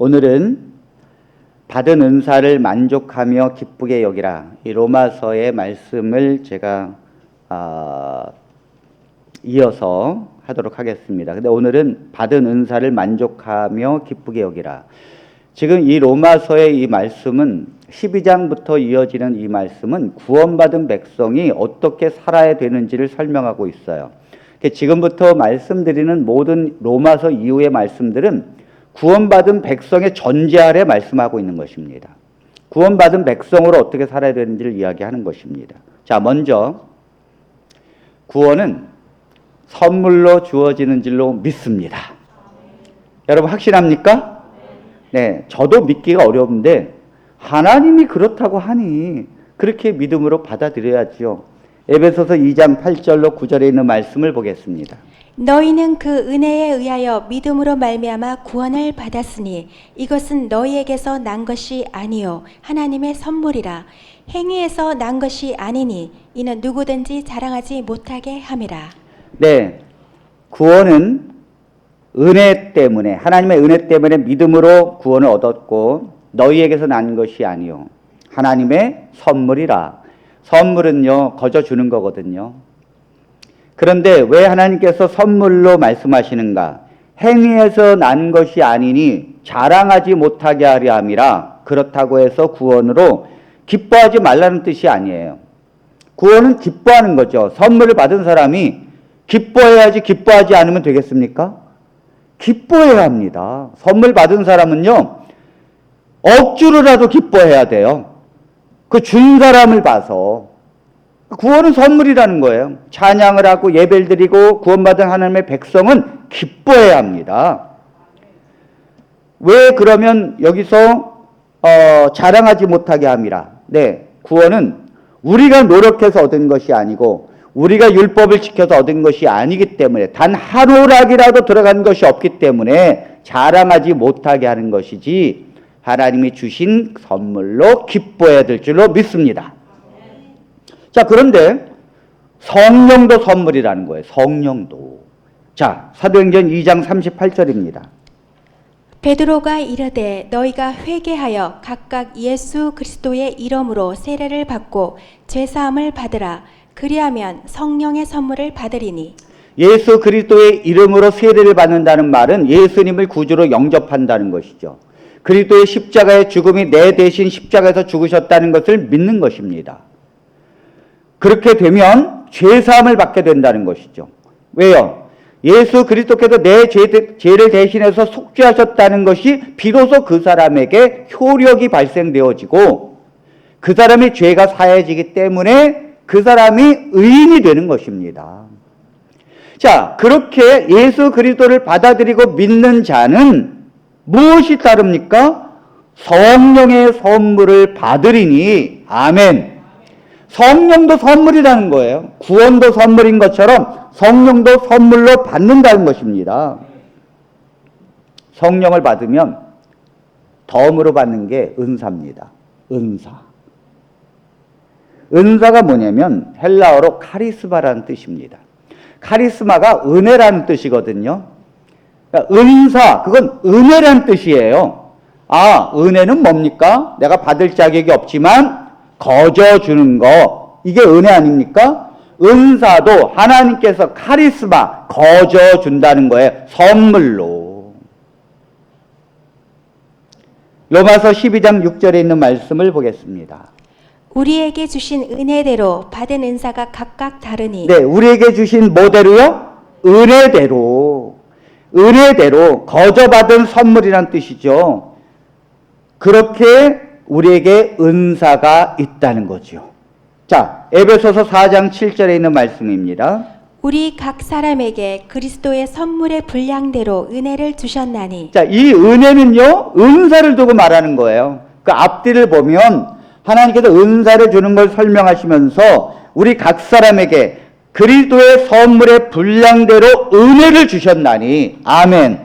오늘은 받은 은사를 만족하며 기쁘게 여기라, 이 로마서의 말씀을 제가 이어서 하도록 하겠습니다. 근데 오늘은 받은 은사를 만족하며 기쁘게 여기라. 지금 이 로마서의 이 말씀은 12장부터 이어지는 이 말씀은 구원받은 백성이 어떻게 살아야 되는지를 설명하고 있어요. 지금부터 말씀드리는 모든 로마서 이후의 말씀들은 구원받은 백성의 전제 아래 말씀하고 있는 것입니다. 구원받은 백성으로 어떻게 살아야 되는지를 이야기하는 것입니다. 자, 먼저 구원은 선물로 주어지는 줄로 믿습니다. 여러분 확신합니까? 네, 저도 믿기가 어려운데 하나님이 그렇다고 하니 그렇게 믿음으로 받아들여야죠. 에베소서 2장 8절로 9절에 있는 말씀을 보겠습니다. 너희는 그 은혜에 의하여 믿음으로 말미암아 구원을 받았으니 이것은 너희에게서 난 것이 아니요 하나님의 선물이라. 행위에서 난 것이 아니니 이는 누구든지 자랑하지 못하게 함이라. 네, 구원은 은혜 때문에, 하나님의 은혜 때문에 믿음으로 구원을 얻었고 너희에게서 난 것이 아니요 하나님의 선물이라. 선물은요 거저 주는 거거든요. 그런데 왜 하나님께서 선물로 말씀하시는가? 행위에서 난 것이 아니니 자랑하지 못하게 하려 함이라. 그렇다고 해서 구원으로 기뻐하지 말라는 뜻이 아니에요. 구원은 기뻐하는 거죠. 선물을 받은 사람이 기뻐해야지 기뻐하지 않으면 되겠습니까? 기뻐해야 합니다. 선물 받은 사람은요 억지로라도 기뻐해야 돼요. 그 준 사람을 봐서. 구원은 선물이라는 거예요. 찬양을 하고 예배를 드리고 구원받은 하나님의 백성은 기뻐해야 합니다. 왜 그러면 여기서 자랑하지 못하게 함이라. 네, 구원은 우리가 노력해서 얻은 것이 아니고 우리가 율법을 지켜서 얻은 것이 아니기 때문에 단 한 오락이라도 들어간 것이 없기 때문에 자랑하지 못하게 하는 것이지 하나님이 주신 선물로 기뻐해야 될 줄로 믿습니다. 자, 그런데 성령도 선물이라는 거예요. 성령도. 자, 사도행전 2장 38절입니다. 베드로가 이르되 너희가 회개하여 각각 예수 그리스도의 이름으로 세례를 받고 죄사함을 받으라. 그리하면 성령의 선물을 받으리니. 예수 그리스도의 이름으로 세례를 받는다는 말은 예수님을 구주로 영접한다는 것이죠. 그리스도의 십자가의 죽음이 내 대신 십자가에서 죽으셨다는 것을 믿는 것입니다. 그렇게 되면 죄사함을 받게 된다는 것이죠. 왜요? 예수 그리스도께서 내 죄를 대신해서 속죄하셨다는 것이 비로소 그 사람에게 효력이 발생되어지고 그 사람의 죄가 사해지기 때문에 그 사람이 의인이 되는 것입니다. 자, 그렇게 예수 그리스도를 받아들이고 믿는 자는 무엇이 따릅니까? 성령의 선물을 받으리니. 아멘. 성령도 선물이라는 거예요. 구원도 선물인 것처럼 성령도 선물로 받는다는 것입니다. 성령을 받으면 덤으로 받는 게 은사입니다. 은사. 은사가 뭐냐면 헬라어로 카리스마라는 뜻입니다. 카리스마가 은혜라는 뜻이거든요. 그러니까 은사, 그건 은혜라는 뜻이에요. 아, 은혜는 뭡니까? 내가 받을 자격이 없지만 거저 주는 거, 이게 은혜 아닙니까? 은사도 하나님께서 카리스마, 거저 준다는 거예요. 선물로. 로마서 12장 6절에 있는 말씀을 보겠습니다. 우리에게 주신 은혜대로 받은 은사가 각각 다르니. 네, 우리에게 주신 뭐대로요? 은혜대로. 은혜대로 거저 받은 선물이란 뜻이죠. 그렇게 우리에게 은사가 있다는 거죠. 자, 에베소서 4장 7절에 있는 말씀입니다. 우리 각 사람에게 그리스도의 선물의 분량대로 은혜를 주셨나니. 자, 이 은혜는요, 은사를 두고 말하는 거예요. 그 앞뒤를 보면 하나님께서 은사를 주는 걸 설명하시면서 우리 각 사람에게 그리스도의 선물의 분량대로 은혜를 주셨나니. 아멘.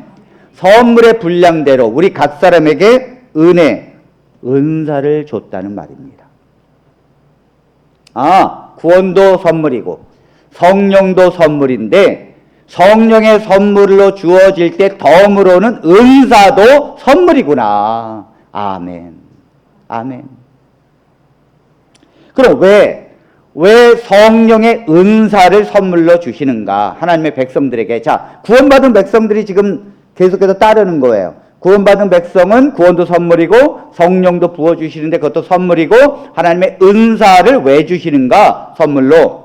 선물의 분량대로 우리 각 사람에게 은혜, 은사를 줬다는 말입니다. 아, 구원도 선물이고 성령도 선물인데 성령의 선물로 주어질 때 덤으로는 은사도 선물이구나. 아멘. 아멘. 그럼 왜 성령의 은사를 선물로 주시는가? 하나님의 백성들에게. 자, 구원받은 백성들이 지금 계속해서 따르는 거예요. 구원받은 백성은 구원도 선물이고 성령도 부어주시는데 그것도 선물이고 하나님의 은사를 왜 주시는가? 선물로.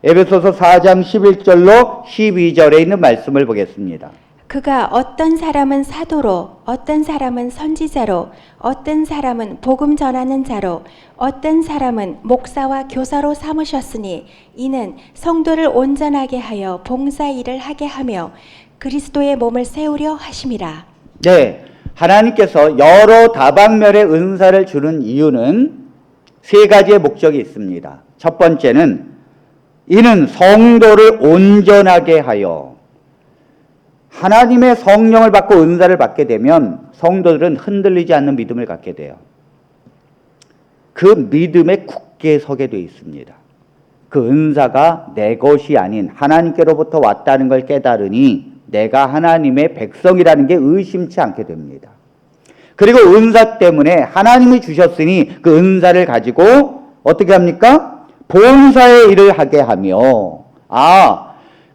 에베소서 4장 11절로 12절에 있는 말씀을 보겠습니다. 그가 어떤 사람은 사도로, 어떤 사람은 선지자로, 어떤 사람은 복음 전하는 자로, 어떤 사람은 목사와 교사로 삼으셨으니 이는 성도를 온전하게 하여 봉사 일을 하게 하며 그리스도의 몸을 세우려 하심이라. 네, 하나님께서 여러 다방면의 은사를 주는 이유는 세 가지의 목적이 있습니다. 첫 번째는 이는 성도를 온전하게 하여. 하나님의 성령을 받고 은사를 받게 되면 성도들은 흔들리지 않는 믿음을 갖게 돼요. 그 믿음에 굳게 서게 되어 있습니다. 그 은사가 내 것이 아닌 하나님께로부터 왔다는 걸 깨달으니 내가 하나님의 백성이라는 게 의심치 않게 됩니다. 그리고 은사 때문에 하나님이 주셨으니 그 은사를 가지고 어떻게 합니까? 봉사의 일을 하게 하며,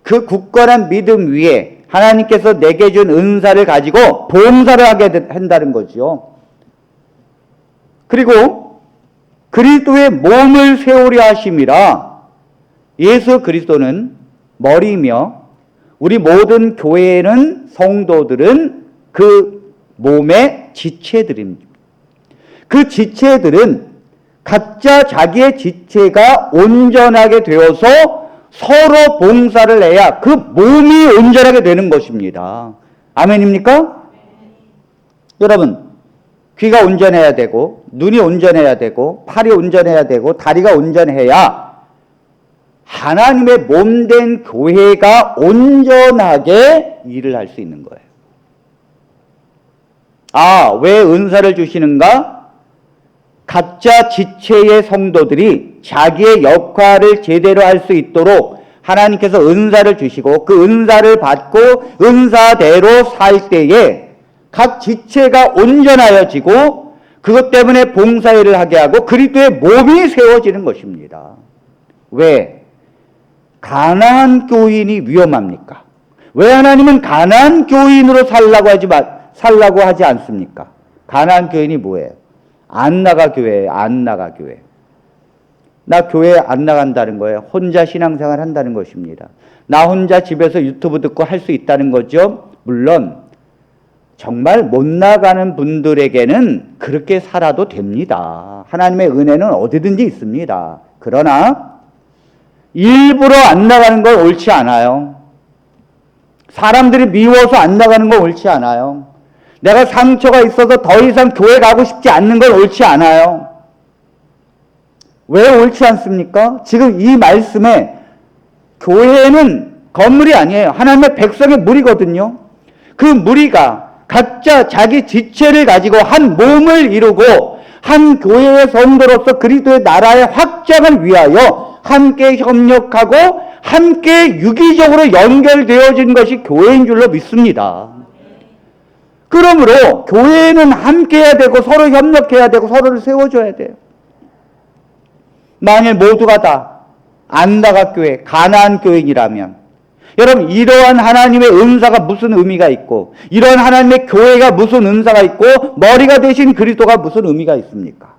그 굳건한 믿음 위에 하나님께서 내게 준 은사를 가지고 봉사를 하게 한다는 거죠. 그리고 그리스도의 몸을 세우려 하심이라. 예수 그리스도는 머리며 우리 모든 교회에는 성도들은 그 몸의 지체들입니다. 그 지체들은 각자 자기의 지체가 온전하게 되어서 서로 봉사를 해야 그 몸이 온전하게 되는 것입니다. 아멘입니까? 여러분, 귀가 온전해야 되고 눈이 온전해야 되고 팔이 온전해야 되고 다리가 온전해야 하나님의 몸된 교회가 온전하게 일을 할 수 있는 거예요. 왜 은사를 주시는가? 각자 지체의 성도들이 자기의 역할을 제대로 할 수 있도록 하나님께서 은사를 주시고 그 은사를 받고 은사대로 살 때에 각 지체가 온전하여지고 그것 때문에 봉사일을 하게 하고 그리스도의 몸이 세워지는 것입니다. 왜? 가난한 교인이 위험합니까? 왜 하나님은 가난한 교인으로 살라고 하지 않습니까? 가난한 교인이 뭐예요? 안 나가 교회예요. 안 나가 교회. 나 교회 안 나간다는 거예요. 혼자 신앙생활 한다는 것입니다. 나 혼자 집에서 유튜브 듣고 할 수 있다는 거죠. 물론 정말 못 나가는 분들에게는 그렇게 살아도 됩니다. 하나님의 은혜는 어디든지 있습니다. 그러나 일부러 안 나가는 건 옳지 않아요. 사람들이 미워서 안 나가는 건 옳지 않아요. 내가 상처가 있어서 더 이상 교회 가고 싶지 않는 건 옳지 않아요. 왜 옳지 않습니까? 지금 이 말씀에 교회는 건물이 아니에요. 하나님의 백성의 무리거든요. 그 무리가 각자 자기 지체를 가지고 한 몸을 이루고 한 교회의 성도로서 그리스도의 나라의 확장을 위하여 함께 협력하고 함께 유기적으로 연결되어진 것이 교회인 줄로 믿습니다. 그러므로 교회는 함께 해야 되고 서로 협력해야 되고 서로를 세워줘야 돼요. 만일 모두가 다 안 나가 교회, 가난한 교인이라면 여러분 이러한 하나님의 은사가 무슨 의미가 있고 이러한 하나님의 교회가 무슨 은사가 있고 머리가 되신 그리스도가 무슨 의미가 있습니까?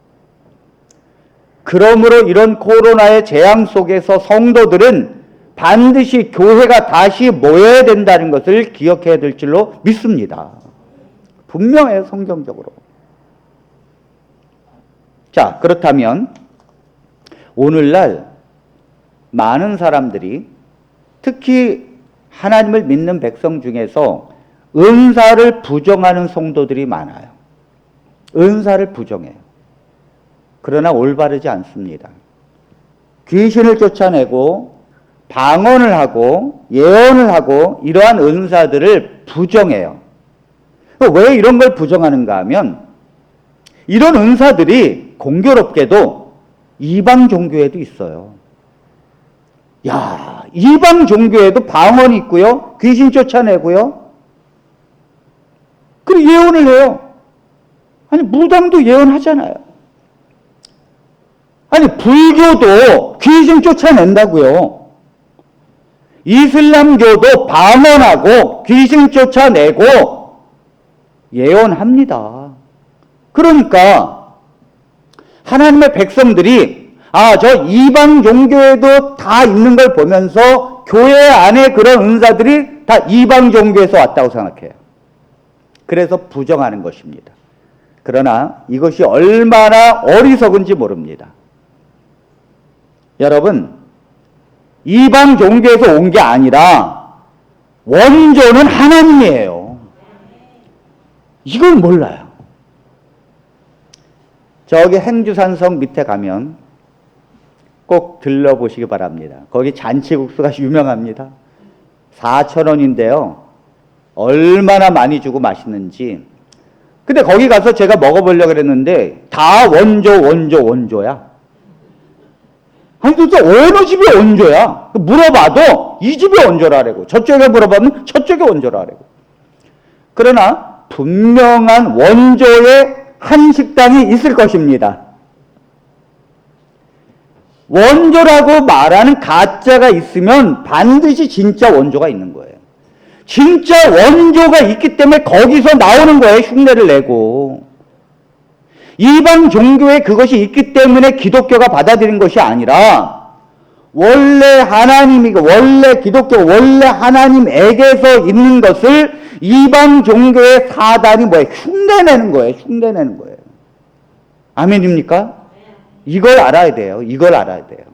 그러므로 이런 코로나의 재앙 속에서 성도들은 반드시 교회가 다시 모여야 된다는 것을 기억해야 될 줄로 믿습니다. 분명해요, 성경적으로. 자, 그렇다면 오늘날 많은 사람들이 특히 하나님을 믿는 백성 중에서 은사를 부정하는 성도들이 많아요. 은사를 부정해요. 그러나 올바르지 않습니다. 귀신을 쫓아내고 방언을 하고 예언을 하고 이러한 은사들을 부정해요. 왜 이런 걸 부정하는가 하면 이런 은사들이 공교롭게도 이방 종교에도 있어요. 야, 이방 종교에도 방언이 있고요. 귀신 쫓아내고요. 그리고 예언을 해요. 아니, 무당도 예언하잖아요. 아니, 불교도 귀신 쫓아낸다고요. 이슬람교도 방언하고 귀신 쫓아내고 예언합니다. 그러니까 하나님의 백성들이 저 이방 종교에도 다 있는 걸 보면서 교회 안에 그런 은사들이 다 이방 종교에서 왔다고 생각해요. 그래서 부정하는 것입니다. 그러나 이것이 얼마나 어리석은지 모릅니다. 여러분, 이방 종교에서 온 게 아니라 원조는 하나님이에요. 이걸 몰라요. 저기 행주산성 밑에 가면 꼭 들러보시기 바랍니다. 거기 잔치국수가 유명합니다. 4,000원인데요. 얼마나 많이 주고 맛있는지. 근데 거기 가서 제가 먹어보려고 그랬는데 다 원조야. 아니 도대체 어느 집이 원조야? 물어봐도 이 집이 원조라고. 저쪽에 물어보면 저쪽에 원조라고. 그러나 분명한 원조의 한 식당이 있을 것입니다. 원조라고 말하는 가짜가 있으면 반드시 진짜 원조가 있는 거예요. 진짜 원조가 있기 때문에 거기서 나오는 거예요. 흉내를 내고. 이방 종교에 그것이 있기 때문에 기독교가 받아들인 것이 아니라 원래 하나님이고 원래 기독교 원래 하나님에게서 있는 것을 이방 종교의 사단이 흉내내는 거예요. 흉내내는 거예요. 아멘입니까? 이걸 알아야 돼요. 이걸 알아야 돼요.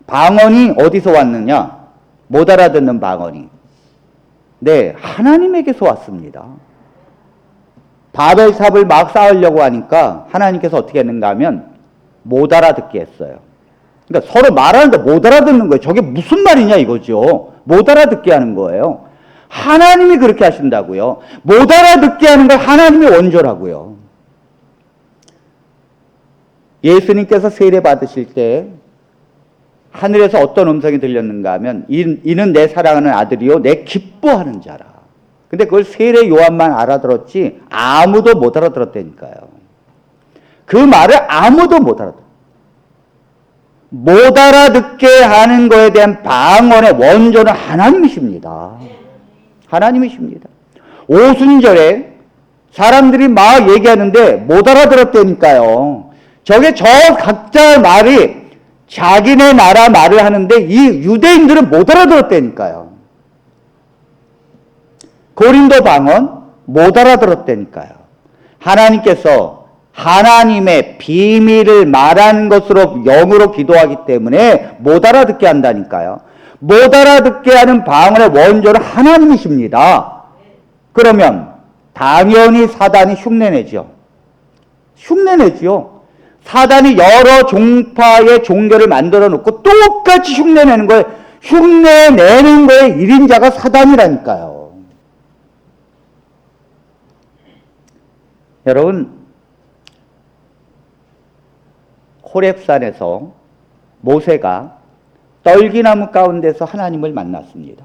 방언이 어디서 왔느냐? 못 알아듣는 방언이. 네, 하나님에게서 왔습니다. 바벨탑을 막 쌓으려고 하니까 하나님께서 어떻게 했는가 하면 못 알아듣게 했어요. 그러니까 서로 말하는데 못 알아듣는 거예요. 저게 무슨 말이냐 이거죠. 못 알아듣게 하는 거예요. 하나님이 그렇게 하신다고요. 못 알아듣게 하는 걸 하나님이 원조라고요. 예수님께서 세례 받으실 때 하늘에서 어떤 음성이 들렸는가 하면 이는 내 사랑하는 아들이요 내 기뻐하는 자라. 근데 그걸 세례 요한만 알아들었지 아무도 못 알아들었다니까요. 그 말을 아무도 못 알아들었어요. 못 알아듣게 하는 거에 대한 방언의 원조는 하나님이십니다. 하나님이십니다. 오순절에 사람들이 막 얘기하는데 못 알아들었다니까요. 저게 저 각자 말이 자기네 나라 말을 하는데 이 유대인들은 못 알아들었다니까요. 고린도 방언 못 알아들었다니까요. 하나님께서 하나님의 비밀을 말하는 것으로 영으로 기도하기 때문에 못 알아듣게 한다니까요. 못 알아듣게 하는 방언의 원조는 하나님이십니다. 그러면 당연히 사단이 흉내내죠. 흉내내죠. 사단이 여러 종파의 종교를 만들어 놓고 똑같이 흉내내는 거예요. 흉내내는 거에 1인자가 사단이라니까요. 여러분, 호렙산에서 모세가 떨기나무 가운데서 하나님을 만났습니다.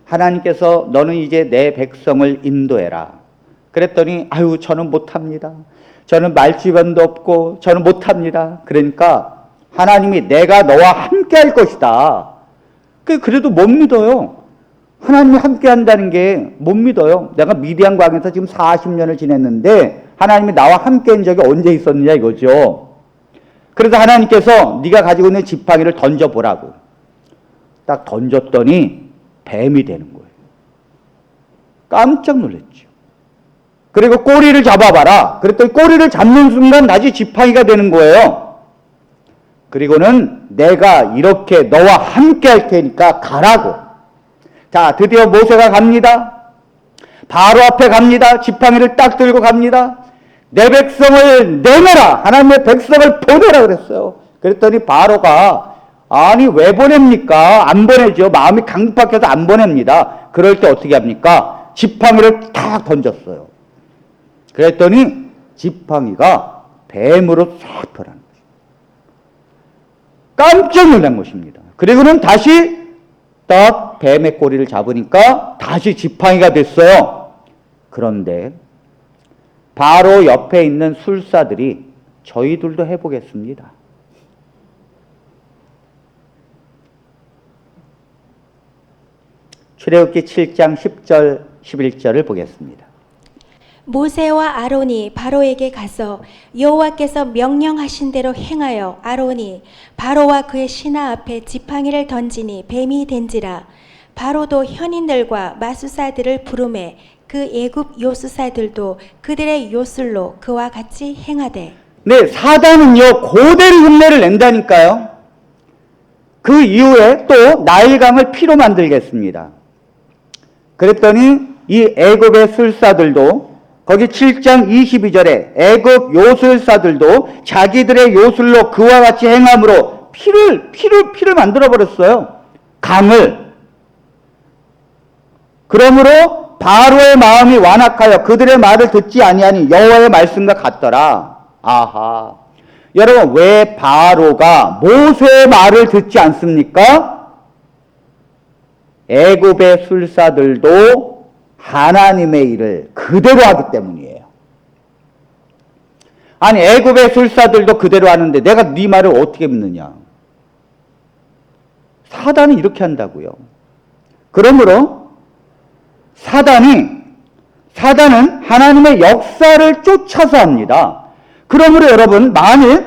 하나님께서 너는 이제 내 백성을 인도해라. 그랬더니 아유 저는 못합니다. 저는 말주변도 없고 저는 못합니다. 그러니까 하나님이 내가 너와 함께 할 것이다. 그래도 못 믿어요. 하나님이 함께 한다는 게 못 믿어요. 내가 미디안 광에서 지금 40년을 지냈는데 하나님이 나와 함께 한 적이 언제 있었느냐 이거죠. 그래서 하나님께서 네가 가지고 있는 지팡이를 던져보라고. 딱 던졌더니 뱀이 되는 거예요. 깜짝 놀랐죠. 그리고 꼬리를 잡아봐라. 그랬더니 꼬리를 잡는 순간 다시 지팡이가 되는 거예요. 그리고는 내가 이렇게 너와 함께 할 테니까 가라고. 자, 드디어 모세가 갑니다. 바로 앞에 갑니다. 지팡이를 딱 들고 갑니다. 내 백성을 내놔라. 하나님의 백성을 보내라 그랬어요. 그랬더니 바로가 아니 왜 보냅니까? 안 보내죠. 마음이 강팍해서 안 보냅니다. 그럴 때 어떻게 합니까? 지팡이를 탁 던졌어요. 그랬더니 지팡이가 뱀으로 싹 변한 거죠. 깜짝 놀란 것입니다. 그리고는 다시 딱 뱀의 꼬리를 잡으니까 다시 지팡이가 됐어요. 그런데 바로 옆에 있는 술사들이 저희들도 해보겠습니다. 출애굽기 7장 10절 11절을 보겠습니다. 모세와 아론이 바로에게 가서 여호와께서 명령하신 대로 행하여 아론이 바로와 그의 신하 앞에 지팡이를 던지니 뱀이 된지라. 바로도 현인들과 마수사들을 부르매 그 애굽 요수사들도 그들의 요술로 그와 같이 행하되. 네, 사단은요 고대로 흉내를 낸다니까요. 그 이후에 또 나일강을 피로 만들겠습니다. 그랬더니 이 애굽의 술사들도 거기 7장 22절에 애굽 요술사들도 자기들의 요술로 그와 같이 행함으로 피를 만들어 버렸어요. 강을. 그러므로 바로의 마음이 완악하여 그들의 말을 듣지 아니하니 여호와의 말씀과 같더라. 아하. 여러분, 왜 바로가 모세의 말을 듣지 않습니까? 애굽의 술사들도 하나님의 일을 그대로 하기 때문이에요. 아니, 애굽의 술사들도 그대로 하는데 내가 네 말을 어떻게 믿느냐? 사단이 이렇게 한다고요. 그러므로 사단은 하나님의 역사를 쫓아서 합니다. 그러므로 여러분, 만일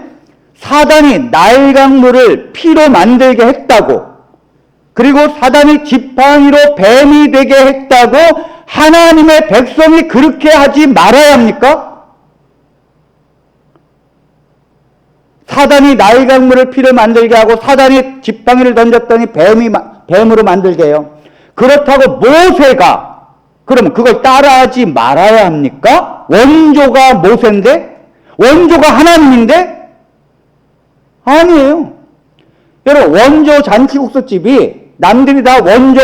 사단이 나일강물을 피로 만들게 했다고, 그리고 사단이 지팡이로 뱀이 되게 했다고 하나님의 백성이 그렇게 하지 말아야 합니까? 사단이 나일강물을 피로 만들게 하고 사단이 지팡이를 던졌더니 뱀으로 만들게 해요. 그렇다고 모세가 그럼 그걸 따라하지 말아야 합니까? 원조가 모세인데? 원조가 하나님인데? 아니에요. 여러분, 원조 잔치국수집이 남들이 다 원조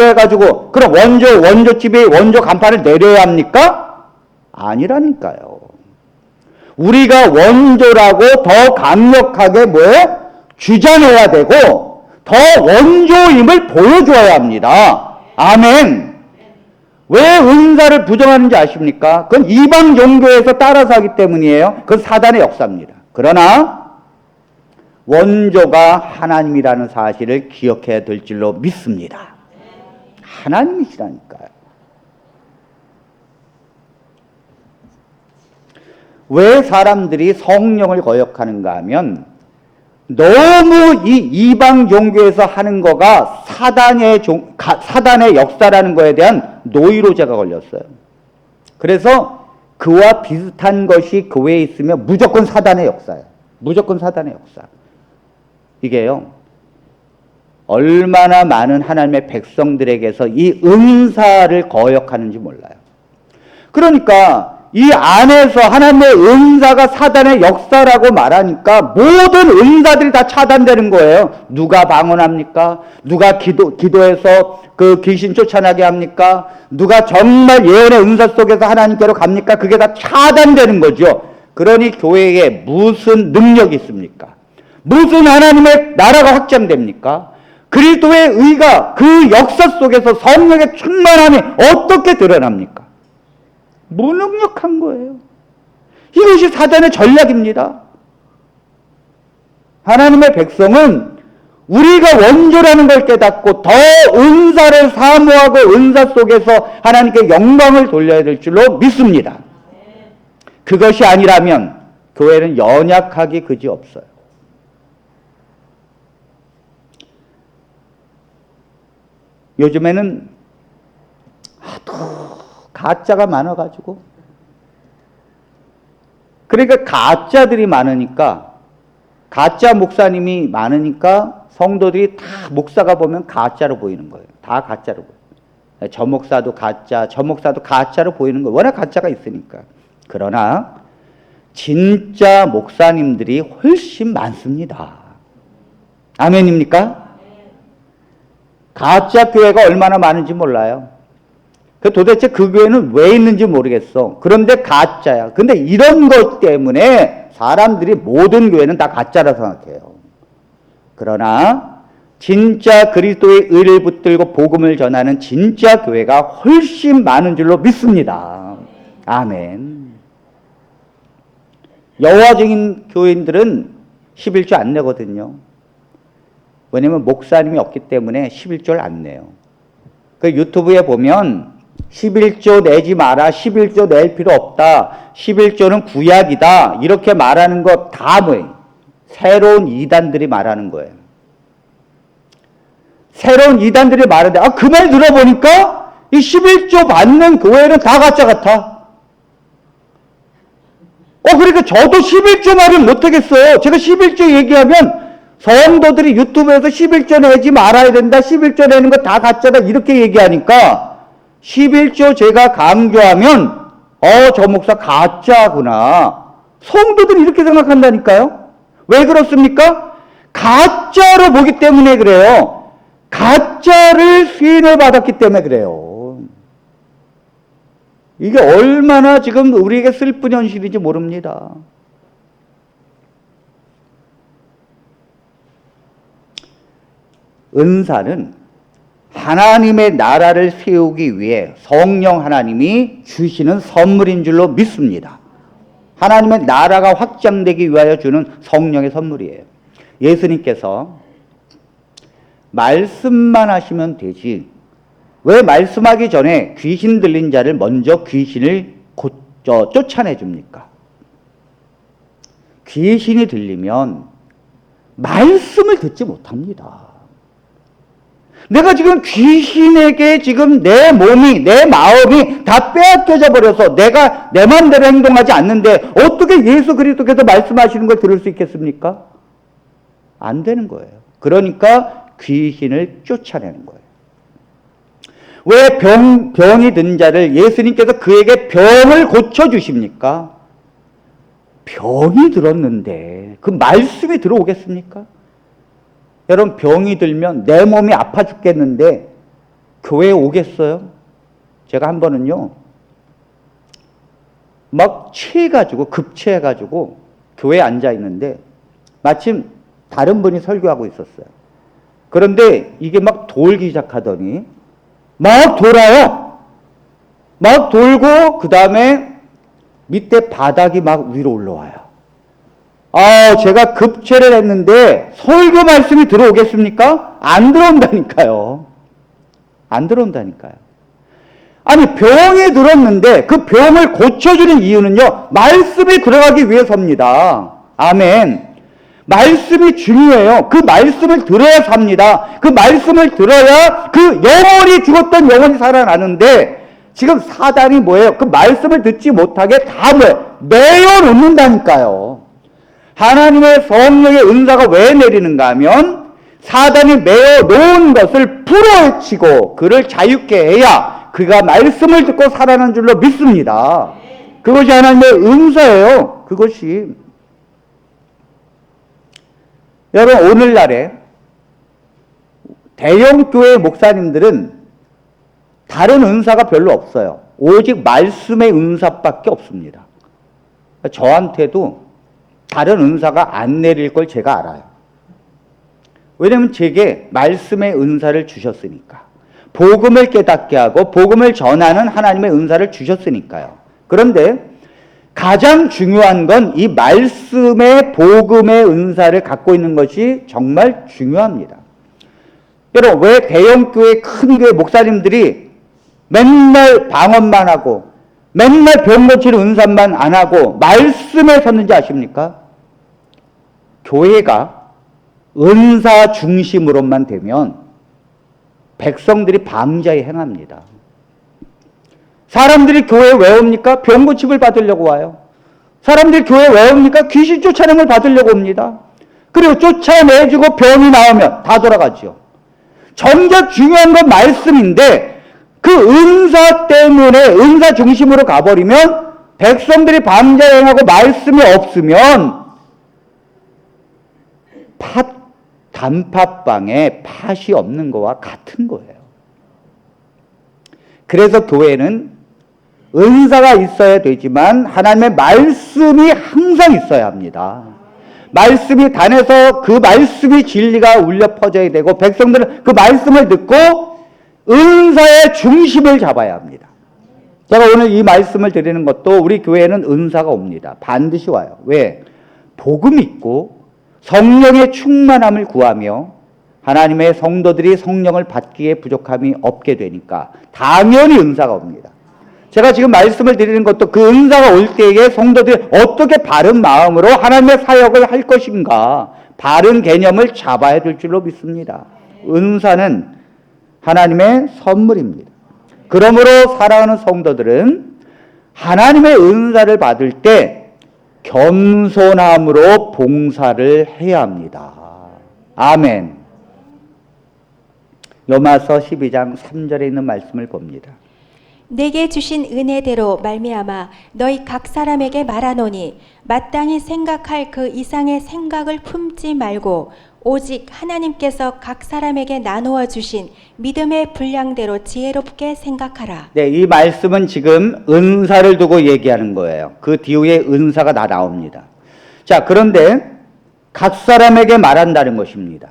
해가지고 그럼 원조집이 원조 간판을 내려야 합니까? 아니라니까요. 우리가 원조라고 더 강력하게 주장해야 되고 더 원조임을 보여줘야 합니다. 아멘. 왜 은사를 부정하는지 아십니까? 그건 이방 종교에서 따라서 하기 때문이에요. 그건 사단의 역사입니다. 그러나 원조가 하나님이라는 사실을 기억해야 될 줄로 믿습니다. 하나님이시라니까요. 왜 사람들이 성령을 거역하는가 하면 너무 이 이방 종교에서 하는 거가 사단의 역사라는 거에 대한 노이로제가 걸렸어요. 그래서 그와 비슷한 것이 교회에 있으면 무조건 사단의 역사예요. 무조건 사단의 역사. 이게요, 얼마나 많은 하나님의 백성들에게서 이 은사를 거역하는지 몰라요. 그러니까 이 안에서 하나님의 은사가 사단의 역사라고 말하니까 모든 은사들이 다 차단되는 거예요. 누가 방언합니까? 누가 기도해서 그 귀신 쫓아나게 합니까? 누가 정말 예언의 은사 속에서 하나님께로 갑니까? 그게 다 차단되는 거죠. 그러니 교회에 무슨 능력이 있습니까? 무슨 하나님의 나라가 확장됩니까? 그리스도의 의가 그 역사 속에서 성령의 충만함이 어떻게 드러납니까? 무능력한 거예요. 이것이 사단의 전략입니다. 하나님의 백성은 우리가 원조라는 걸 깨닫고 더 은사를 사모하고 은사 속에서 하나님께 영광을 돌려야 될 줄로 믿습니다. 그것이 아니라면 교회는 연약하기 그지없어요. 요즘에는 하도 가짜가 많아가지고, 그러니까 가짜들이 많으니까, 가짜 목사님이 많으니까 성도들이 다 목사가 보면 가짜로 보이는 거예요. 다 가짜로 보여요. 저 목사도 가짜, 저 목사도 가짜로 보이는 거예요. 워낙 가짜가 있으니까. 그러나 진짜 목사님들이 훨씬 많습니다. 아멘입니까? 가짜 교회가 얼마나 많은지 몰라요. 도대체 그 교회는 왜 있는지 모르겠어. 그런데 가짜야. 근데 이런 것 때문에 사람들이 모든 교회는 다 가짜라 생각해요. 그러나 진짜 그리스도의 의를 붙들고 복음을 전하는 진짜 교회가 훨씬 많은 줄로 믿습니다. 아멘. 여호와적인 교인들은 11조 안 내거든요. 왜냐면 목사님이 없기 때문에 11조를 안 내요. 그 유튜브에 보면 11조 내지 마라, 11조 낼 필요 없다, 11조는 구약이다, 이렇게 말하는 거 다 뭐예요? 새로운 이단들이 말하는 거예요. 새로운 이단들이 말하는데, 그 말 들어보니까 이 11조 받는 교회는 다 가짜 같아. 그러니까 저도 11조 말을 못하겠어요. 제가 11조 얘기하면 성도들이 유튜브에서 11조 내지 말아야 된다, 11조 내는 거 다 가짜다, 이렇게 얘기하니까 11조 제가 강조하면 저 목사 가짜구나. 성도들이 이렇게 생각한다니까요. 왜 그렇습니까? 가짜로 보기 때문에 그래요. 가짜를 수인을 받았기 때문에 그래요. 이게 얼마나 지금 우리에게 슬픈 현실인지 모릅니다. 은사는 하나님의 나라를 세우기 위해 성령 하나님이 주시는 선물인 줄로 믿습니다. 하나님의 나라가 확장되기 위하여 주는 성령의 선물이에요. 예수님께서 말씀만 하시면 되지, 왜 말씀하기 전에 귀신 들린 자를 먼저 귀신을 쫓아내 줍니까? 귀신이 들리면 말씀을 듣지 못합니다. 내가 지금 귀신에게 지금 내 몸이, 내 마음이 다 빼앗겨져 버려서 내가 내 마음대로 행동하지 않는데 어떻게 예수 그리스도께서 말씀하시는 걸 들을 수 있겠습니까? 안 되는 거예요. 그러니까 귀신을 쫓아내는 거예요. 왜 병이 든 자를 예수님께서 그에게 병을 고쳐주십니까? 병이 들었는데 그 말씀이 들어오겠습니까? 여러분, 병이 들면 내 몸이 아파 죽겠는데 교회에 오겠어요? 제가 한 번은요, 막 취해가지고, 급취해가지고 교회에 앉아있는데 마침 다른 분이 설교하고 있었어요. 그런데 이게 막 돌기 시작하더니 막 돌아요. 막 돌고 그 다음에 밑에 바닥이 막 위로 올라와요. 제가 급체를 했는데 설교 말씀이 들어오겠습니까? 안 들어온다니까요. 안 들어온다니까요. 아니, 병이 들었는데 그 병을 고쳐주는 이유는요, 말씀이 들어가기 위해서입니다. 아멘. 말씀이 중요해요. 그 말씀을 들어야 삽니다. 그 말씀을 들어야 그 영원히 죽었던 영혼이 살아나는데, 지금 사단이 뭐예요? 그 말씀을 듣지 못하게 다 뭐예요? 내어놓는다니까요. 하나님의 성령의 은사가 왜 내리는가 하면 사단이 메어놓은 것을 풀어헤치고 그를 자유케 해야 그가 말씀을 듣고 살아나는 줄로 믿습니다. 그것이 하나님의 은사예요. 그것이. 여러분, 오늘날에 대형교회 목사님들은 다른 은사가 별로 없어요. 오직 말씀의 은사밖에 없습니다. 저한테도 다른 은사가 안 내릴 걸 제가 알아요. 왜냐면 제게 말씀의 은사를 주셨으니까. 복음을 깨닫게 하고 복음을 전하는 하나님의 은사를 주셨으니까요. 그런데 가장 중요한 건 이 말씀의 복음의 은사를 갖고 있는 것이 정말 중요합니다. 여러분, 왜 대형교회 큰 교회 목사님들이 맨날 방언만 하고 맨날 병 고치는 은사만 안 하고 말씀에 섰는지 아십니까? 교회가 은사 중심으로만 되면 백성들이 방자에 행합니다. 사람들이 교회에 왜 옵니까? 병 고침을 받으려고 와요. 사람들이 교회에 왜 옵니까? 귀신 쫓아냄을 받으려고 옵니다. 그리고 쫓아내주고 병이 나오면 다 돌아가죠. 정작 중요한 건 말씀인데 그 은사 때문에 은사 중심으로 가버리면 백성들이 방자행하고 말씀이 없으면 단팥빵에 팥이 없는 거와 같은 거예요. 그래서 교회는 은사가 있어야 되지만 하나님의 말씀이 항상 있어야 합니다. 말씀이 단에서 그 말씀이 진리가 울려 퍼져야 되고 백성들은 그 말씀을 듣고 은사의 중심을 잡아야 합니다. 제가 오늘 이 말씀을 드리는 것도 우리 교회에는 은사가 옵니다. 반드시 와요. 왜? 복음 있고 성령의 충만함을 구하며 하나님의 성도들이 성령을 받기에 부족함이 없게 되니까 당연히 은사가 옵니다. 제가 지금 말씀을 드리는 것도 그 은사가 올 때에 성도들이 어떻게 바른 마음으로 하나님의 사역을 할 것인가 바른 개념을 잡아야 될 줄로 믿습니다. 은사는 하나님의 선물입니다. 그러므로 사랑하는 성도들은 하나님의 은사를 받을 때 겸손함으로 봉사를 해야 합니다. 아멘. 로마서 12장 3절에 있는 말씀을 봅니다. 내게 주신 은혜대로 말미암아 너희 각 사람에게 말하노니 마땅히 생각할 그 이상의 생각을 품지 말고 오직 하나님께서 각 사람에게 나누어 주신 믿음의 분량대로 지혜롭게 생각하라. 네, 이 말씀은 지금 은사를 두고 얘기하는 거예요. 그 뒤에 은사가 다 나옵니다. 자, 그런데 각 사람에게 말한다는 것입니다.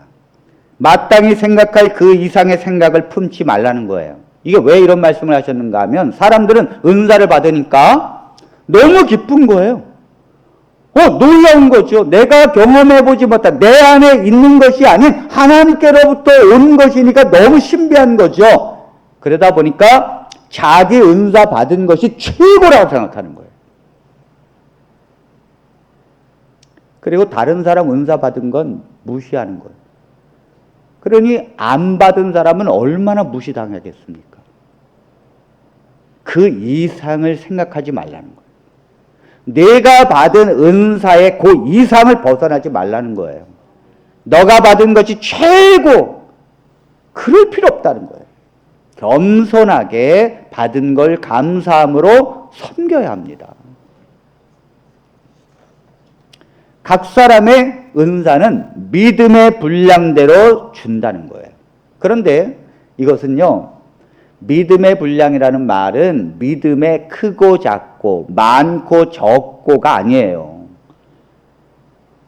마땅히 생각할 그 이상의 생각을 품지 말라는 거예요. 이게 왜 이런 말씀을 하셨는가 하면 사람들은 은사를 받으니까 너무 기쁜 거예요. 놀라운 거죠. 내가 경험해보지 못한 내 안에 있는 것이 아닌 하나님께로부터 온 것이니까 너무 신비한 거죠. 그러다 보니까 자기 은사 받은 것이 최고라고 생각하는 거예요. 그리고 다른 사람 은사 받은 건 무시하는 거예요. 그러니 안 받은 사람은 얼마나 무시당하겠습니까? 그 이상을 생각하지 말라는 거예요. 내가 받은 은사의 그 이상을 벗어나지 말라는 거예요. 너가 받은 것이 최고! 그럴 필요 없다는 거예요. 겸손하게 받은 걸 감사함으로 섬겨야 합니다. 각 사람의 은사는 믿음의 분량대로 준다는 거예요. 그런데 이것은요, 믿음의 분량이라는 말은 믿음의 크고 작고 많고 적고가 아니에요.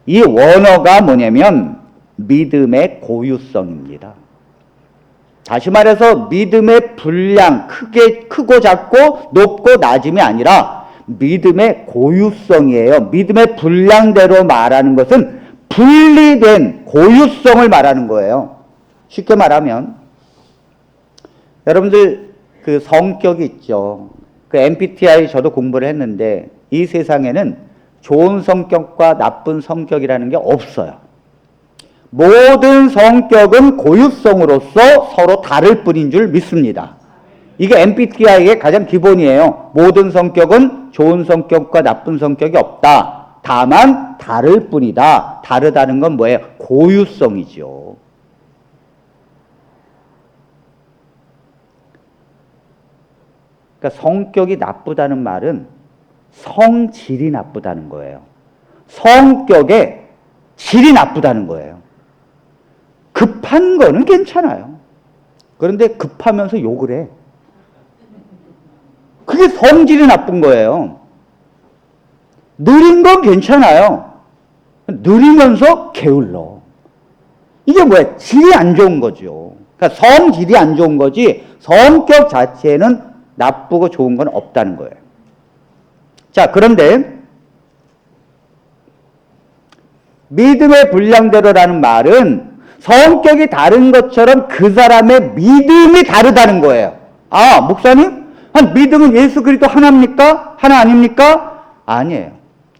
이 원어가 뭐냐면 믿음의 고유성입니다. 다시 말해서 믿음의 분량, 크고 작고 높고 낮음이 아니라 믿음의 고유성이에요. 믿음의 분량대로 말하는 것은 분리된 고유성을 말하는 거예요. 쉽게 말하면 여러분들 그 성격이 있죠. 그 MBTI 저도 공부를 했는데 이 세상에는 좋은 성격과 나쁜 성격이라는 게 없어요. 모든 성격은 고유성으로서 서로 다를 뿐인 줄 믿습니다. 이게 MBTI의 가장 기본이에요. 모든 성격은 좋은 성격과 나쁜 성격이 없다. 다만 다를 뿐이다. 다르다는 건 뭐예요? 고유성이죠. 그러니까 성격이 나쁘다는 말은 성질이 나쁘다는 거예요. 성격의 질이 나쁘다는 거예요. 급한 거는 괜찮아요. 그런데 급하면서 욕을 해. 그게 성질이 나쁜 거예요. 느린 건 괜찮아요. 느리면서 게을러. 이게 뭐야? 질이 안 좋은 거죠. 그러니까 성질이 안 좋은 거지 성격 자체는 나쁘고 좋은 건 없다는 거예요. 자, 그런데 믿음의 분량대로라는 말은 성격이 다른 것처럼 그 사람의 믿음이 다르다는 거예요. 아, 목사님? 믿음은 예수 그리스도 하나입니까? 하나 아닙니까? 아니에요.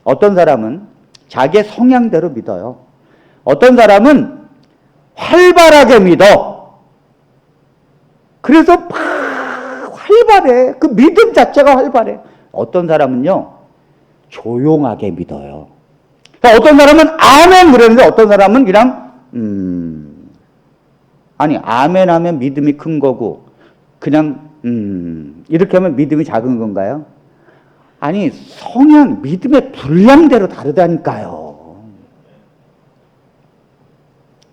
어떤 사람은 자기의 성향대로 믿어요. 어떤 사람은 활발하게 믿어. 그래서 막 활발해. 그 믿음 자체가 활발해. 어떤 사람은요, 조용하게 믿어요. 그러니까 어떤 사람은 아멘 그러는데 어떤 사람은 그냥 아니 아멘 하면 믿음이 큰 거고 그냥 이렇게 하면 믿음이 작은 건가요? 아니 성향 믿음의 분량대로 다르다니까요.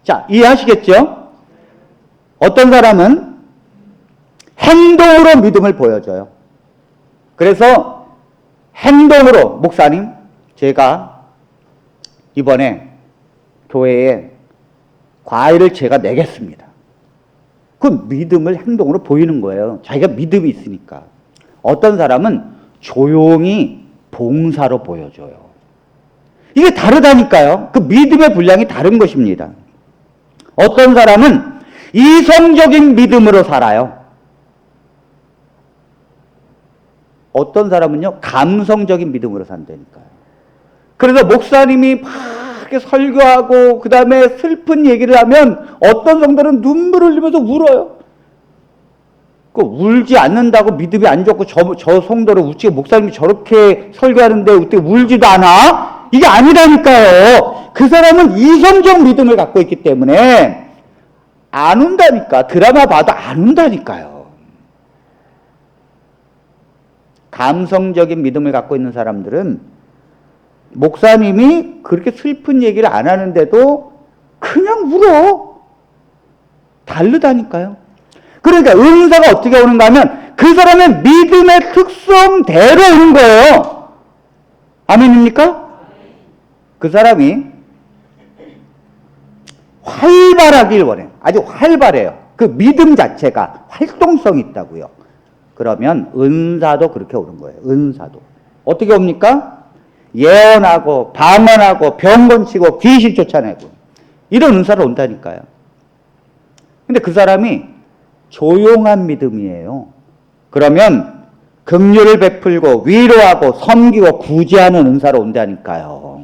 자, 이해하시겠죠? 어떤 사람은 행동으로 믿음을 보여줘요. 그래서 행동으로 목사님 제가 이번에 교회에 과일을 제가 내겠습니다. 그 믿음을 행동으로 보이는 거예요. 자기가 믿음이 있으니까. 어떤 사람은 조용히 봉사로 보여줘요. 이게 다르다니까요. 그 믿음의 분량이 다른 것입니다. 어떤 사람은 이성적인 믿음으로 살아요. 어떤 사람은요, 감성적인 믿음으로 산다니까요. 그래서 목사님이 막 이렇게 설교하고 그 다음에 슬픈 얘기를 하면 어떤 성도는 눈물을 흘리면서 울어요. 그 울지 않는다고 믿음이 안 좋고 저 성도를 웃지 목사님이 저렇게 설교하는데 어떻게 울지도 않아? 이게 아니라니까요. 그 사람은 이성적 믿음을 갖고 있기 때문에 안 운다니까. 드라마 봐도 안 운다니까요. 감성적인 믿음을 갖고 있는 사람들은 목사님이 그렇게 슬픈 얘기를 안 하는데도 그냥 울어. 다르다니까요. 그러니까 은사가 어떻게 오는가 하면 그 사람의 믿음의 특성대로 오는 거예요. 아멘입니까? 그 사람이 활발하길 원해. 아주 활발해요. 그 믿음 자체가 활동성이 있다고요. 그러면 은사도 그렇게 오는 거예요. 은사도. 어떻게 옵니까? 예언하고 방언하고 병 고치고 귀신 쫓아내고 이런 은사로 온다니까요. 근데 그 사람이 조용한 믿음이에요. 그러면 긍휼을 베풀고 위로하고 섬기고 구제하는 은사로 온다니까요.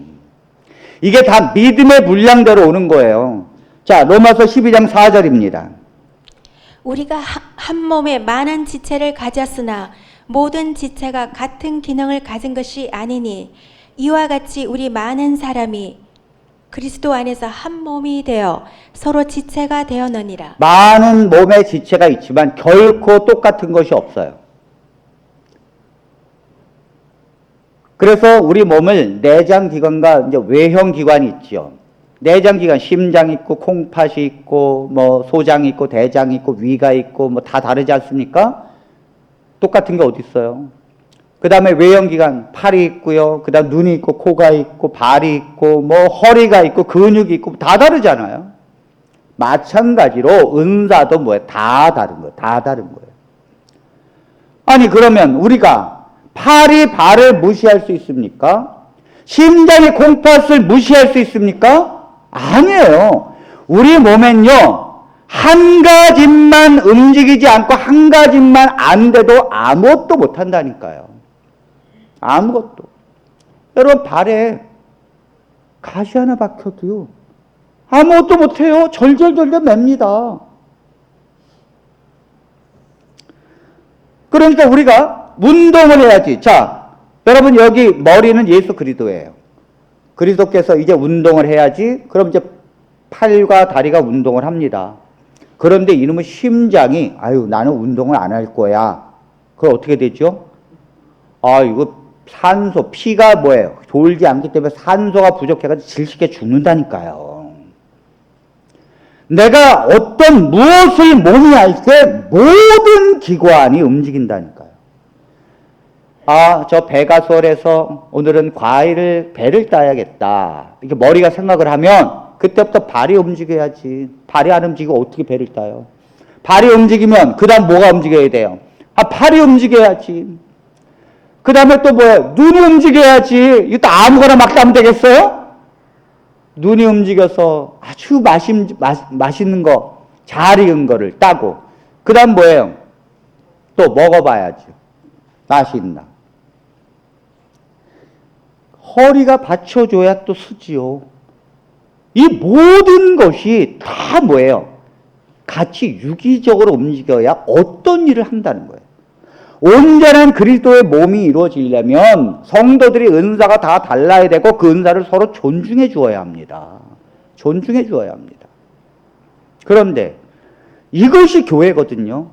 이게 다 믿음의 분량대로 오는 거예요. 자, 로마서 12장 4절입니다. 우리가 한 몸에 많은 지체를 가졌으나 모든 지체가 같은 기능을 가진 것이 아니니 이와 같이 우리 많은 사람이 그리스도 안에서 한 몸이 되어 서로 지체가 되었느니라. 많은 몸의 지체가 있지만 결코 똑같은 것이 없어요. 그래서 우리 몸을 내장기관과 이제 외형기관이 있죠. 내장기관, 심장 있고, 콩팥이 있고, 뭐, 소장이 있고, 대장이 있고, 위가 있고, 뭐, 다 다르지 않습니까? 똑같은 게 어디 있어요? 그 다음에 외형기관, 팔이 있고요. 그 다음 눈이 있고, 코가 있고, 발이 있고, 뭐, 허리가 있고, 근육이 있고, 다 다르잖아요. 마찬가지로 은사도 뭐예요? 다 다른 거예요. 다 다른 거예요. 아니, 그러면 우리가 팔이 발을 무시할 수 있습니까? 심장이 콩팥을 무시할 수 있습니까? 아니에요. 우리 몸엔요, 한 가지만 움직이지 않고 한 가지만 안 돼도 아무것도 못 한다니까요. 아무것도. 여러분, 발에 가시 하나 박혀도요, 아무것도 못 해요. 절절절절 맵니다. 그러니까 우리가 운동을 해야지. 자, 여러분, 여기 머리는 예수 그리스도예요. 그리스도께서 이제 운동을 해야지. 그럼 이제 팔과 다리가 운동을 합니다. 그런데 이놈의 심장이 아유 나는 운동을 안 할 거야. 그럼 어떻게 되죠? 아 이거 산소 피가 뭐예요? 돌지 않기 때문에 산소가 부족해가지고 질식해 죽는다니까요. 내가 어떤 무엇을 몸이 할 때 모든 기관이 움직인다니까요. 아, 저 배가 수월해서 오늘은 배를 따야겠다. 이렇게 머리가 생각을 하면 그때부터 발이 움직여야지. 발이 안 움직이고 어떻게 배를 따요? 발이 움직이면 그 다음 뭐가 움직여야 돼요? 아, 팔이 움직여야지. 그 다음에 또 뭐예요? 눈이 움직여야지. 이거 또 아무거나 막 따면 되겠어요? 눈이 움직여서 아주 맛있는 거, 잘 익은 거를 따고 그 다음 뭐예요? 또 먹어봐야죠. 맛이 있나? 허리가 받쳐줘야 또 쓰지요. 이 모든 것이 다 뭐예요? 같이 유기적으로 움직여야 어떤 일을 한다는 거예요. 온전한 그리스도의 몸이 이루어지려면 성도들이 은사가 다 달라야 되고 그 은사를 서로 존중해 주어야 합니다. 존중해 주어야 합니다. 그런데 이것이 교회거든요.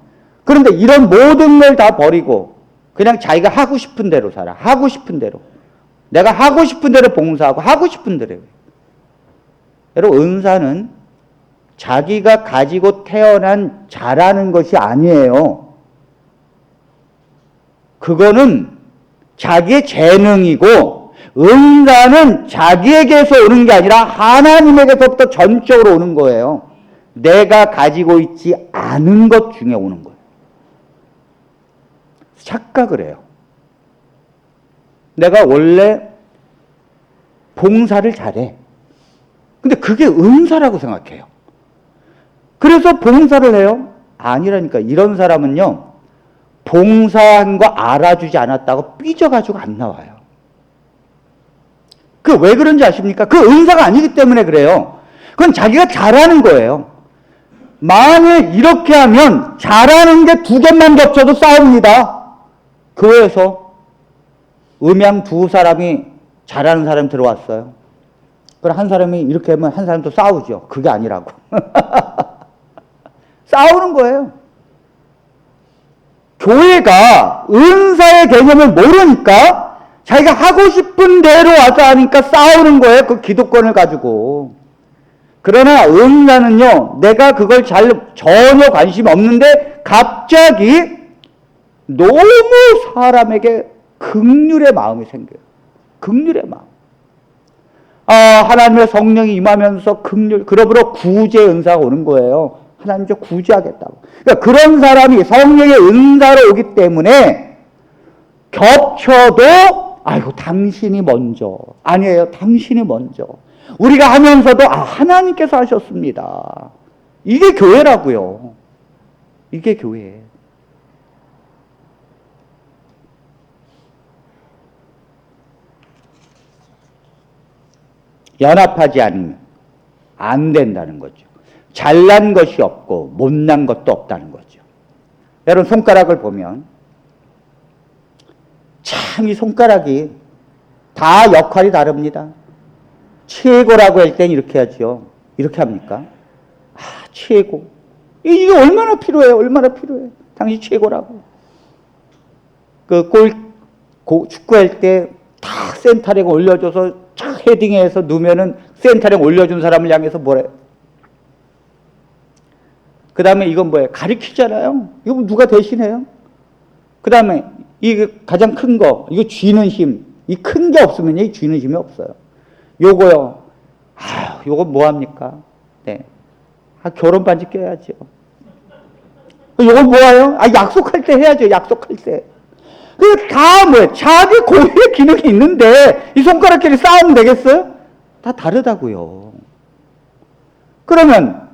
그런데 이런 모든 걸 다 버리고 그냥 자기가 하고 싶은 대로 살아. 하고 싶은 대로. 내가 하고 싶은 대로 봉사하고 하고 싶은 대로 해요. 여러분 은사는 자기가 가지고 태어난 잘하는 것이 아니에요. 그거는 자기의 재능이고 은사는 자기에게서 오는 게 아니라 하나님에게서부터 전적으로 오는 거예요. 내가 가지고 있지 않은 것 중에 오는 거예요. 착각을 해요. 내가 원래 봉사를 잘해. 근데 그게 은사라고 생각해요. 그래서 봉사를 해요? 아니라니까. 이런 사람은요, 봉사한 거 알아주지 않았다고 삐져가지고 안 나와요. 그 왜 그런지 아십니까? 그 은사가 아니기 때문에 그래요. 그건 자기가 잘하는 거예요. 만일 이렇게 하면 잘하는 게 두 개만 겹쳐도 싸웁니다. 교회에서 음양 두 사람이 잘하는 사람이 들어왔어요. 그럼 한 사람이 이렇게 하면 한 사람도 싸우죠. 그게 아니라고. 싸우는 거예요. 교회가 은사의 개념을 모르니까 자기가 하고 싶은 대로 와서 하니까 싸우는 거예요. 그 기득권을 가지고. 그러나 은사는요, 내가 그걸 전혀 관심이 없는데 갑자기 너무 사람에게 긍휼의 마음이 생겨요. 긍휼의 마음. 하나님의 성령이 임하면서 긍휼, 그러므로 구제 은사가 오는 거예요. 하나님 저 구제하겠다고. 그러니까 그런 사람이 성령의 은사로 오기 때문에 겹쳐도 아이고 당신이 먼저. 아니에요. 당신이 먼저. 우리가 하면서도 하나님께서 하셨습니다. 이게 교회라고요. 이게 교회. 연합하지 않으면 안 된다는 거죠. 잘난 것이 없고 못난 것도 없다는 거죠. 여러분 손가락을 보면 참 이 손가락이 다 역할이 다릅니다. 최고라고 할 땐 이렇게 하죠. 이렇게 합니까? 최고. 이게 얼마나 필요해요? 얼마나 필요해요? 당신 최고라고. 축구할 때 다 센터링 올려줘서 착 헤딩해서 넣으면은 센터링 올려준 사람을 향해서 뭐래? 그 다음에 이건 뭐예요? 가리키잖아요. 이거 누가 대신해요? 그 다음에 이 가장 큰 거, 이거 쥐는 힘. 이 큰 게 없으면 이 쥐는 힘이 없어요. 요거요. 요거 뭐합니까? 네. 결혼 반지 껴야죠. 요거 뭐예요? 약속할 때 해야죠. 약속할 때. 그 다 뭐예요? 자기 고유의 기능이 있는데 이 손가락끼리 싸우면 되겠어요? 다 다르다고요. 그러면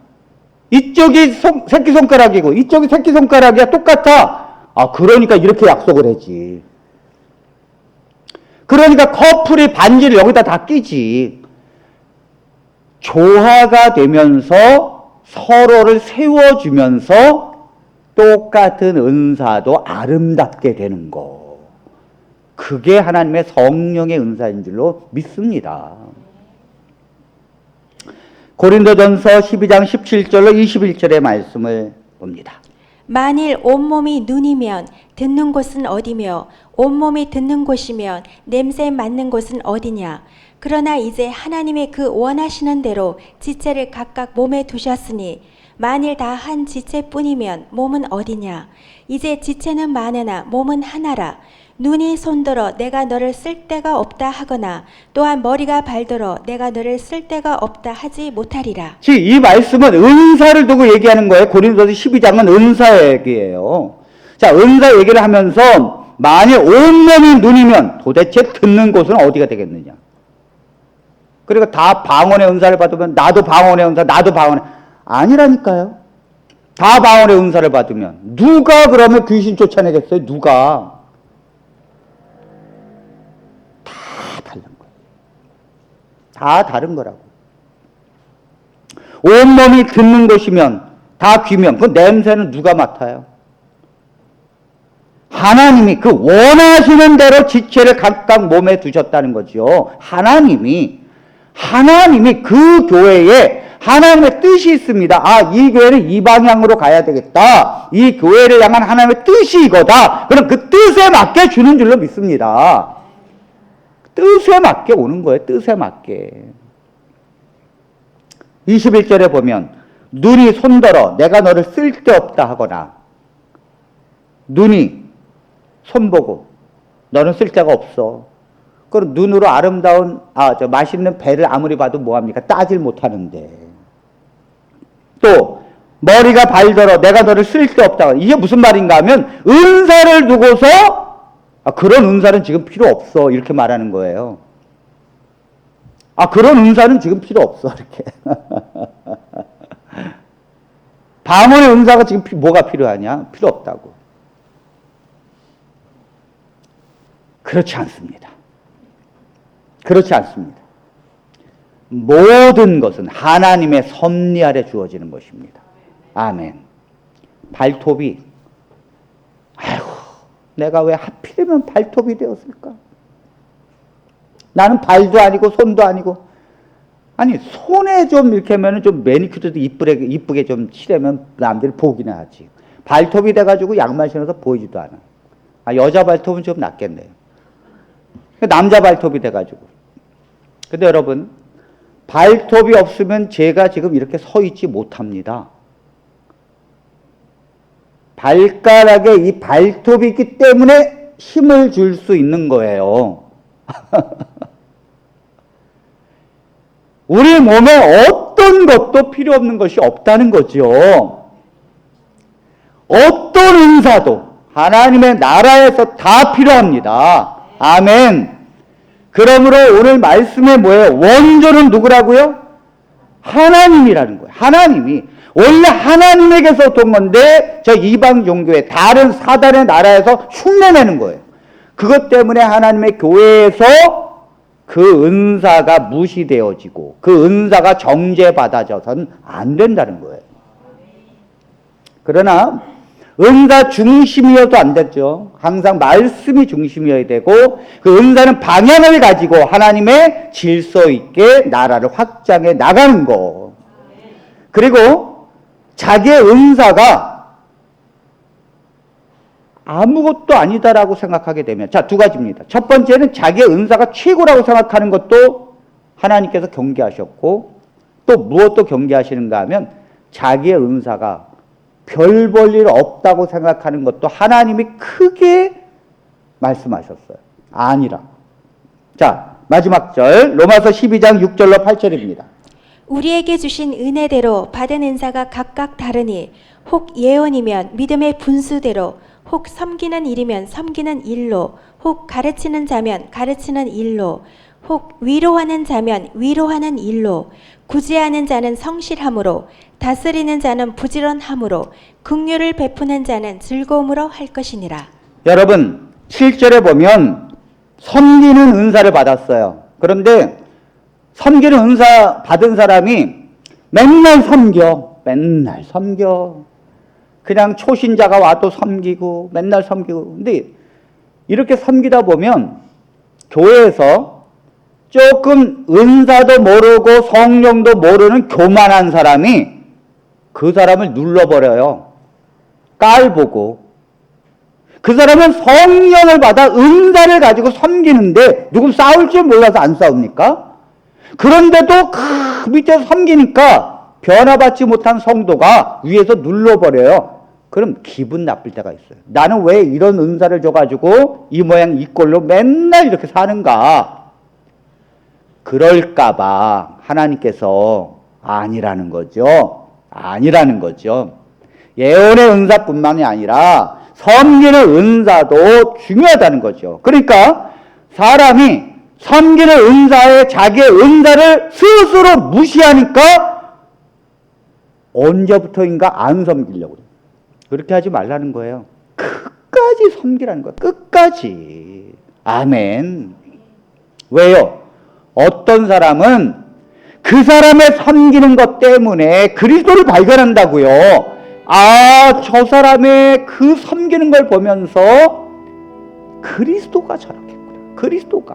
이쪽이 새끼손가락이고 이쪽이 새끼손가락이야 똑같아. 그러니까 이렇게 약속을 하지. 그러니까 커플이 반지를 여기다 다 끼지. 조화가 되면서 서로를 세워주면서 똑같은 은사도 아름답게 되는 거. 그게 하나님의 성령의 은사인 줄로 믿습니다. 고린도전서 12장 17절로 21절의 말씀을 봅니다. 만일 온몸이 눈이면 듣는 곳은 어디며 온몸이 듣는 곳이면 냄새 맡는 곳은 어디냐. 그러나 이제 하나님의 그 원하시는 대로 지체를 각각 몸에 두셨으니 만일 다 한 지체뿐이면 몸은 어디냐. 이제 지체는 많으나 몸은 하나라. 눈이 손들어 내가 너를 쓸 데가 없다 하거나 또한 머리가 발들어 내가 너를 쓸 데가 없다 하지 못하리라. 이 말씀은 은사를 두고 얘기하는 거예요. 고린도서 12장은 은사 얘기예요. 자, 은사 얘기를 하면서 만일 온몸이 눈이면 도대체 듣는 곳은 어디가 되겠느냐. 그리고 다 방언의 은사를 받으면 나도 방언의 은사, 나도 방언의 아니라니까요. 다 방언의 은사를 받으면 누가 그러면 귀신 쫓아내겠어요? 누가? 다 다른 거라고. 온몸이 듣는 것이면 다 귀면 그 냄새는 누가 맡아요? 하나님이 그 원하시는 대로 지체를 각각 몸에 두셨다는 거죠. 하나님이 그 교회에 하나님의 뜻이 있습니다. 이 교회는 이 방향으로 가야 되겠다. 이 교회를 향한 하나님의 뜻이 이거다. 그럼 그 뜻에 맞게 주는 줄로 믿습니다. 뜻에 맞게 오는 거예요. 뜻에 맞게. 21절에 보면 눈이 손들어 내가 너를 쓸데없다 하거나 눈이 손보고 너는 쓸데가 없어. 그럼 눈으로 아름다운 맛있는 배를 아무리 봐도 뭐합니까? 따질 못하는데. 또 머리가 발더러 내가 너를 쓸데없다. 이게 무슨 말인가 하면 은사를 두고서 그런 은사는 지금 필요 없어 이렇게 말하는 거예요. 그런 은사는 지금 필요 없어 이렇게. 방언의 은사가 지금 뭐가 필요하냐? 필요 없다고. 그렇지 않습니다. 그렇지 않습니다. 모든 것은 하나님의 섭리 아래 주어지는 것입니다. 아멘. 발톱이 아이고 내가 왜 하필이면 발톱이 되었을까? 나는 발도 아니고 손도 아니고 아니 손에 좀 이렇게 하면 좀 매니큐어도 이쁘게 좀 칠하면 남들이 보기나 하지. 발톱이 돼가지고 양말 신어서 보이지도 않아. 여자 발톱은 좀 낫겠네요. 남자 발톱이 돼가지고. 근데 여러분 발톱이 없으면 제가 지금 이렇게 서 있지 못합니다. 발가락에 이 발톱이 있기 때문에 힘을 줄 수 있는 거예요. 우리 몸에 어떤 것도 필요 없는 것이 없다는 거죠. 어떤 은사도 하나님의 나라에서 다 필요합니다. 아멘. 그러므로 오늘 말씀에 뭐예요? 원조는 누구라고요? 하나님이라는 거예요. 하나님이. 원래 하나님에게서 온 건데 저 이방 종교의 다른 사단의 나라에서 흉내내는 거예요. 그것 때문에 하나님의 교회에서 그 은사가 무시되어지고 그 은사가 정죄받아져서는 안 된다는 거예요. 그러나 은사 중심이어도 안 됐죠. 항상 말씀이 중심이어야 되고 그 은사는 방향을 가지고 하나님의 질서 있게 나라를 확장해 나가는 거. 그리고 자기의 은사가 아무것도 아니다라고 생각하게 되면 두 가지입니다. 첫 번째는 자기의 은사가 최고라고 생각하는 것도 하나님께서 경계하셨고 또 무엇도 경계하시는가 하면 자기의 은사가 별 볼 일 없다고 생각하는 것도 하나님이 크게 말씀하셨어요. 아니라. 자, 마지막 절 로마서 12장 6절로 8절입니다. 우리에게 주신 은혜대로 받은 은사가 각각 다르니 혹 예언이면 믿음의 분수대로 혹 섬기는 일이면 섬기는 일로 혹 가르치는 자면 가르치는 일로 혹 위로하는 자면 위로하는 일로 구제하는 자는 성실함으로 다스리는 자는 부지런함으로 긍휼을 베푸는 자는 즐거움으로 할 것이니라. 여러분 7절에 보면 섬기는 은사를 받았어요. 그런데 섬기는 은사 받은 사람이 맨날 섬겨. 그냥 초신자가 와도 섬기고 맨날 섬기고. 근데 이렇게 섬기다 보면 교회에서 조금 은사도 모르고 성령도 모르는 교만한 사람이 그 사람을 눌러버려요. 깔보고. 그 사람은 성령을 받아 은사를 가지고 섬기는데 누구 싸울 줄 몰라서 안 싸웁니까? 그런데도 그 밑에서 섬기니까 변화받지 못한 성도가 위에서 눌러버려요. 그럼 기분 나쁠 때가 있어요. 나는 왜 이런 은사를 줘가지고 이 모양 이 꼴로 맨날 이렇게 사는가? 그럴까봐 하나님께서 아니라는 거죠. 아니라는 거죠. 예언의 은사뿐만이 아니라 섬기는 은사도 중요하다는 거죠. 그러니까 사람이 섬기는 은사에 자기의 은사를 스스로 무시하니까 언제부터인가 안 섬기려고 그래요. 그렇게 하지 말라는 거예요. 끝까지 섬기라는 거예요. 끝까지. 아멘. 왜요? 어떤 사람은 그 사람의 섬기는 것 때문에 그리스도를 발견한다고요. 저 사람의 그 섬기는 걸 보면서 그리스도가 저렇겠구나. 그리스도가.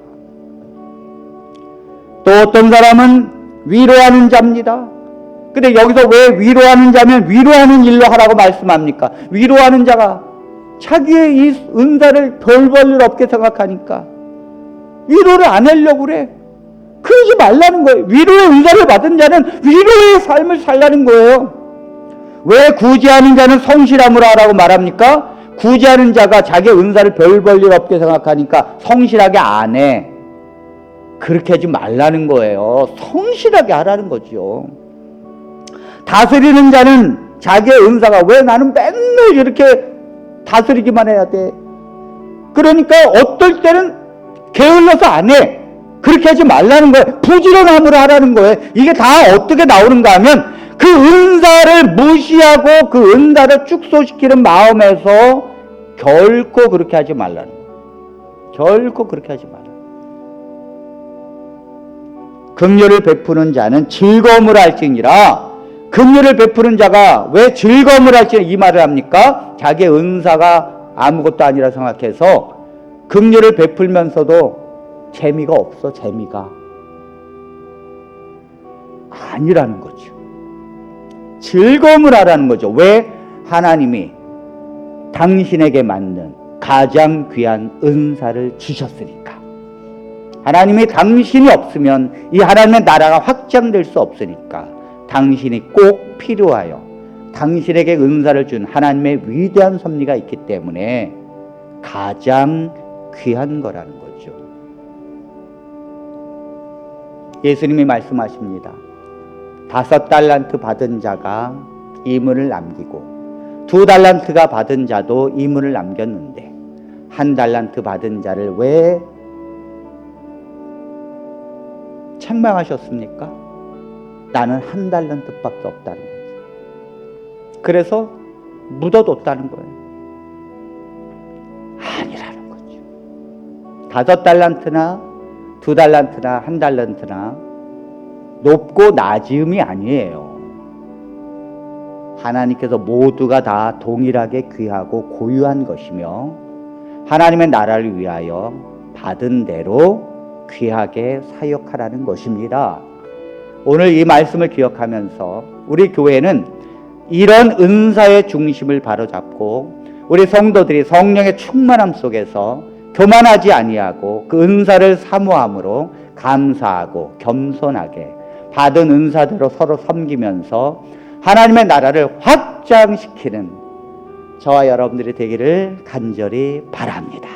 또 어떤 사람은 위로하는 자입니다. 근데 여기서 왜 위로하는 자면 위로하는 일로 하라고 말씀합니까? 위로하는 자가 자기의 이 은사를 별 볼 일 없게 생각하니까 위로를 안 하려고 그래. 그러지 말라는 거예요. 위로의 은사를 받은 자는 위로의 삶을 살라는 거예요. 왜 구제하는 자는 성실함으로 하라고 말합니까? 구제하는 자가 자기의 은사를 별 볼 일 없게 생각하니까 성실하게 안 해. 그렇게 하지 말라는 거예요. 성실하게 하라는 거죠. 다스리는 자는 자기의 은사가 왜 나는 맨날 이렇게 다스리기만 해야 돼? 그러니까 어떨 때는 게을러서 안 해. 그렇게 하지 말라는 거예요. 부지런함으로 하라는 거예요. 이게 다 어떻게 나오는가 하면 그 은사를 무시하고 그 은사를 축소시키는 마음에서 결코 그렇게 하지 말라는 거예요. 결코 그렇게 하지 말라. 긍휼을 베푸는 자는 즐거움을 할지니라. 긍휼을 베푸는 자가 왜 즐거움을 할지니 이 말을 합니까? 자기의 은사가 아무것도 아니라 생각해서 긍휼을 베풀면서도 재미가 없어. 재미가 아니라는 거죠. 즐거움을 하라는 거죠. 왜? 하나님이 당신에게 맞는 가장 귀한 은사를 주셨으니까. 하나님이 당신이 없으면 이 하나님의 나라가 확장될 수 없으니까 당신이 꼭 필요하여 당신에게 은사를 준 하나님의 위대한 섭리가 있기 때문에 가장 귀한 거라는 거죠. 예수님이 말씀하십니다. 5달란트 받은 자가 이문을 남기고 2달란트가 받은 자도 이문을 남겼는데 1달란트 받은 자를 왜 책망하셨습니까? 나는 1달란트밖에 없다는 거죠. 그래서 묻어뒀다는 거예요. 아니라는 거죠. 5달란트나 2달란트나 1달란트나 높고 낮음이 아니에요. 하나님께서 모두가 다 동일하게 귀하고 고유한 것이며 하나님의 나라를 위하여 받은 대로 귀하게 사역하라는 것입니다. 오늘 이 말씀을 기억하면서 우리 교회는 이런 은사의 중심을 바로잡고 우리 성도들이 성령의 충만함 속에서 교만하지 아니하고 그 은사를 사모함으로 감사하고 겸손하게 받은 은사대로 서로 섬기면서 하나님의 나라를 확장시키는 저와 여러분들이 되기를 간절히 바랍니다.